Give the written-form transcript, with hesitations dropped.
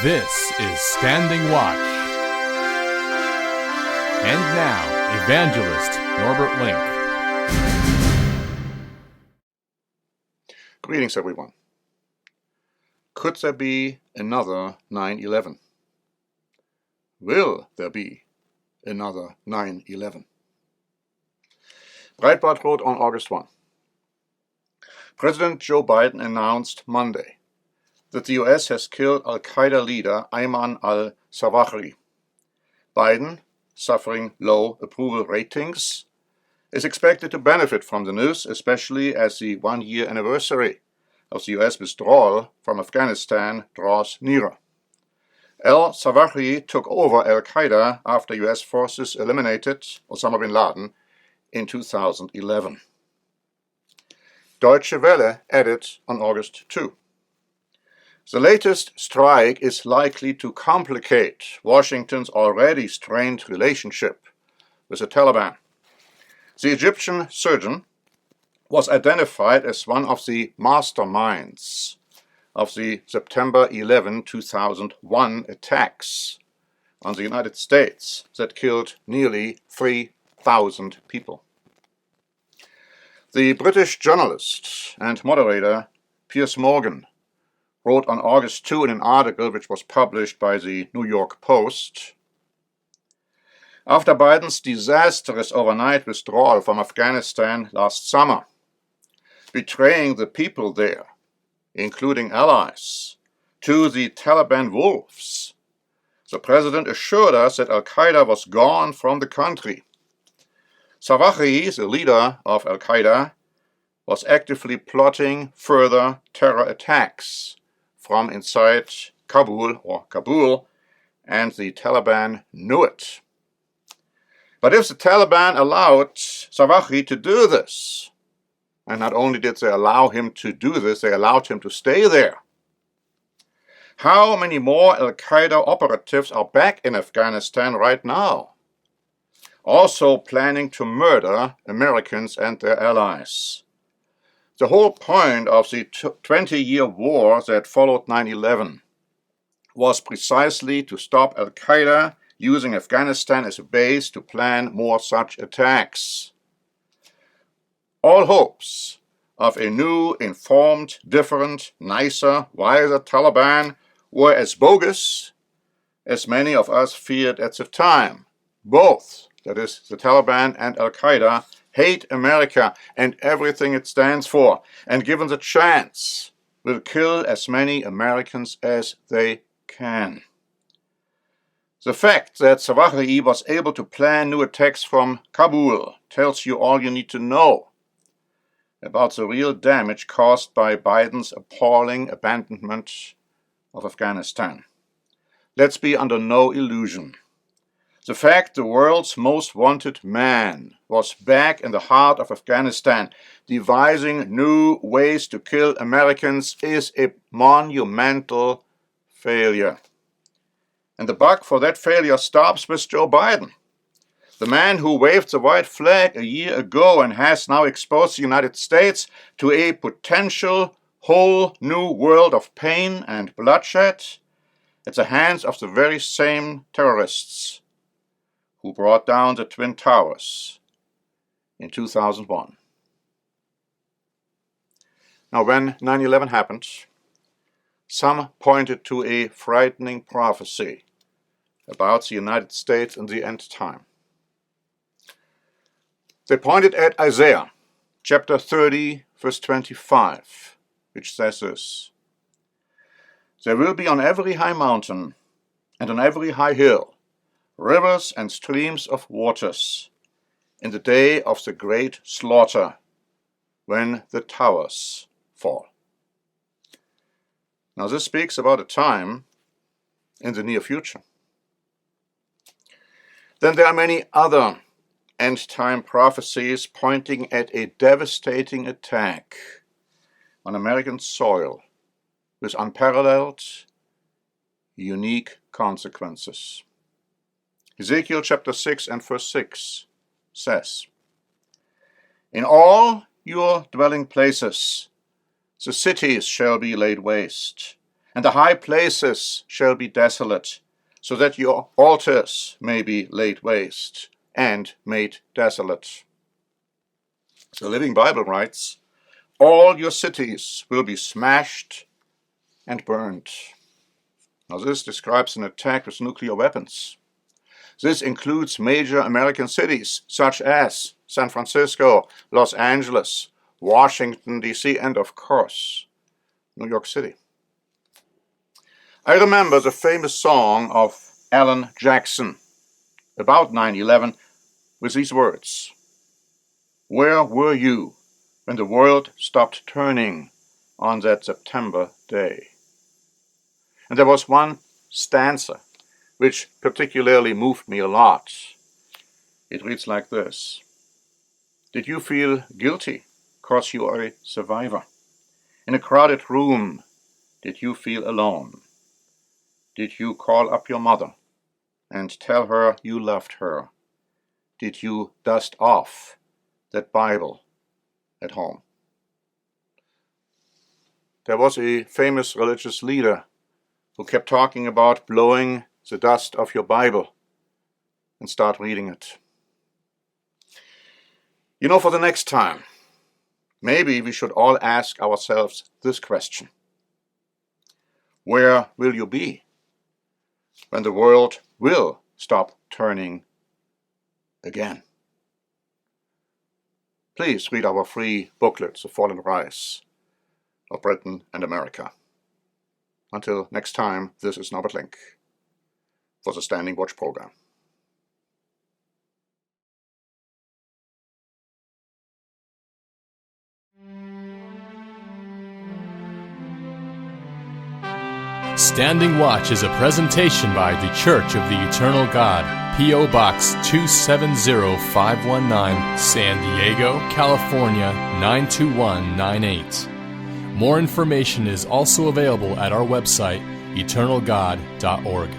This is Standing Watch. And now, Evangelist Norbert Link. Greetings, everyone. Could there be another 9/11? Will there be another 9/11? Breitbart wrote on August 1. President Joe Biden announced Monday that the U.S. has killed Al-Qaeda leader Ayman Al-Zawahiri. Biden, suffering low approval ratings, is expected to benefit from the news, especially as the one-year anniversary of the U.S. withdrawal from Afghanistan draws nearer. Al-Zawahiri took over Al-Qaeda after U.S. forces eliminated Osama bin Laden in 2011. Deutsche Welle added on August 2. The latest strike is likely to complicate Washington's already strained relationship with the Taliban. The Egyptian surgeon was identified as one of the masterminds of the September 11, 2001 attacks on the United States that killed nearly 3,000 people. The British journalist and moderator Piers Morgan wrote on August 2 in an article which was published by the New York Post, after Biden's disastrous overnight withdrawal from Afghanistan last summer, betraying the people there, including allies, to the Taliban wolves, the president assured us that Al-Qaeda was gone from the country. Zawahiri, the leader of Al-Qaeda, was actively plotting further terror attacks from inside Kabul, and the Taliban knew it. But if the Taliban allowed Zawahiri to do this, and not only did they allow him to do this, they allowed him to stay there, how many more Al-Qaeda operatives are back in Afghanistan right now, also planning to murder Americans and their allies? The whole point of the 20-year war that followed 9/11 was precisely to stop Al-Qaeda using Afghanistan as a base to plan more such attacks. All hopes of a new, informed, different, nicer, wiser Taliban were as bogus as many of us feared at the time. Both, that is, the Taliban and Al-Qaeda, hate America and everything it stands for, and given the chance, will kill as many Americans as they can. The fact that Zawahiri was able to plan new attacks from Kabul tells you all you need to know about the real damage caused by Biden's appalling abandonment of Afghanistan. Let's be under no illusion. The fact the world's most wanted man was back in the heart of Afghanistan, devising new ways to kill Americans, is a monumental failure. And the buck for that failure stops with Joe Biden, the man who waved the white flag a year ago and has now exposed the United States to a potential whole new world of pain and bloodshed at the hands of the very same terrorists who brought down the Twin Towers in 2001. Now, when 9/11 happened, some pointed to a frightening prophecy about the United States in the end time. They pointed at Isaiah, chapter 30, verse 25, which says this: "There will be on every high mountain and on every high hill rivers and streams of waters in the day of the great slaughter, when the towers fall." Now this speaks about a time in the near future. Then there are many other end-time prophecies pointing at a devastating attack on American soil with unparalleled, unique consequences. Ezekiel chapter 6 and verse 6 says, "In all your dwelling places the cities shall be laid waste, and the high places shall be desolate, so that your altars may be laid waste and made desolate. The Living Bible writes, all your cities will be smashed and burned. Now this describes an attack with nuclear weapons. This includes major American cities such as San Francisco, Los Angeles, Washington, D.C., and of course, New York City. I remember the famous song of Alan Jackson about 9/11 with these words, "Where were you when the world stopped turning on that September day?" And there was one stanza which particularly moved me a lot. It reads like this: did you feel guilty because you are a survivor? In a crowded room, did you feel alone? Did you call up your mother and tell her you loved her? Did you dust off that Bible at home? There was a famous religious leader who kept talking about blowing the dust off your Bible and start reading it. You know, for the next time, maybe we should all ask ourselves this question: where will you be when the world will stop turning again? Please read our free booklet, The Fall and Rise of Britain and America. Until next time, this is Norbert Link for the Standing Watch program. Standing Watch is a presentation by The Church of the Eternal God, P.O. Box 270519, San Diego, California 92198. More information is also available at our website, eternalgod.org.